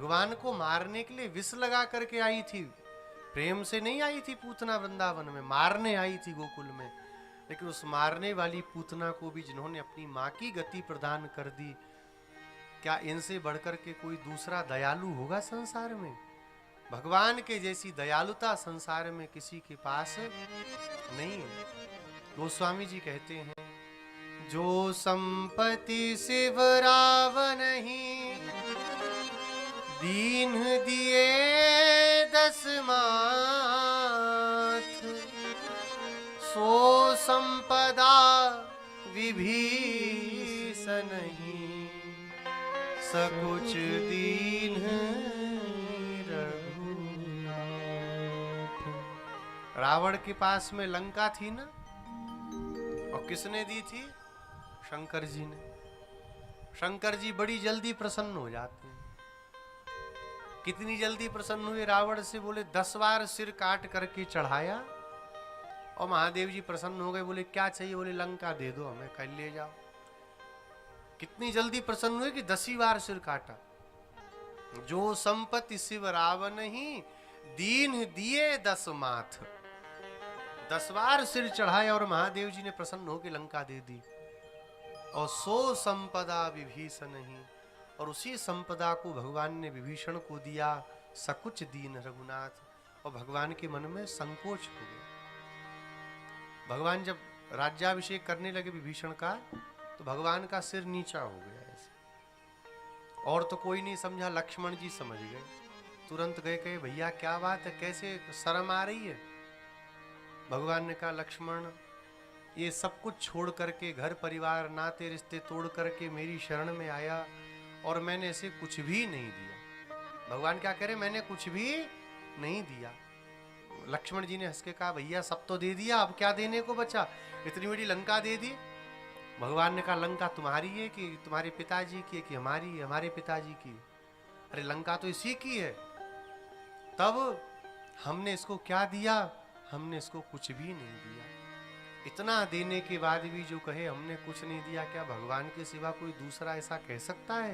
भगवान को मारने के लिए विष लगा करके आई थी, प्रेम से नहीं आई थी पूतना वृंदावन में, मारने आई थी गोकुल में। लेकिन उस मारने वाली पूतना को भी जिन्होंने अपनी मां की गति प्रदान कर दी, क्या इनसे बढ़कर के कोई दूसरा दयालु होगा संसार में? भगवान के जैसी दयालुता संसार में किसी के पास नहीं है। गोस्वामी जी कहते हैं, जो संपत्ति शिव रावण ही दीन दिए दस माथ, सो संपदा विभीषण नहीं, सकुच दीन रघुनाथ। रावण के पास में लंका थी ना, और किसने दी थी? शंकर जी ने। शंकर जी बड़ी जल्दी प्रसन्न हो जाते हैं। कितनी जल्दी प्रसन्न हुए रावण से? बोले 10 बार सिर काट करके चढ़ाया और महादेव जी प्रसन्न हो गए। बोले क्या चाहिए? बोले लंका दे दो हमें, कल ले जाओ। कितनी जल्दी प्रसन्न हुए कि 10 बार सिर काटा। जो संपत्ति शिव रावण ही दीन दिए दस माथ, 10 बार सिर चढ़ाया और महादेव जी ने प्रसन्न होकर लंका दे दी। और सो संपदा विभीषण ही, और उसी संपदा को भगवान ने विभीषण को दिया, सकुच दीन रघुनाथ। और भगवान के मन में संकोच हो गया। भगवान जब राज्याभिषेक करने लगे विभीषण का, तो भगवान का सिर नीचा हो गया ऐसे। और तो कोई नहीं समझा, लक्ष्मण जी समझ गए। तुरंत गए, कहे भैया क्या बात है, कैसे शर्म आ रही है? भगवान ने कहा, लक्ष्मण ये सब कुछ छोड़ करके, घर परिवार नाते रिश्ते तोड़ करके मेरी शरण में आया और मैंने इसे कुछ भी नहीं दिया। भगवान क्या कह रहे? मैंने कुछ भी नहीं दिया। लक्ष्मण जी ने हंस के कहा, भैया सब तो दे दिया, अब क्या देने को बचा? इतनी बड़ी लंका दे दी। भगवान ने कहा, लंका तुम्हारी है कि तुम्हारे पिताजी की है कि हमारी है? हमारे पिताजी की। अरे लंका तो इसी की है। तब हमने इसको क्या दिया? हमने इसको कुछ भी नहीं दिया। इतना देने के बाद भी जो कहे हमने कुछ नहीं दिया, क्या भगवान के सिवा कोई दूसरा ऐसा कह सकता है?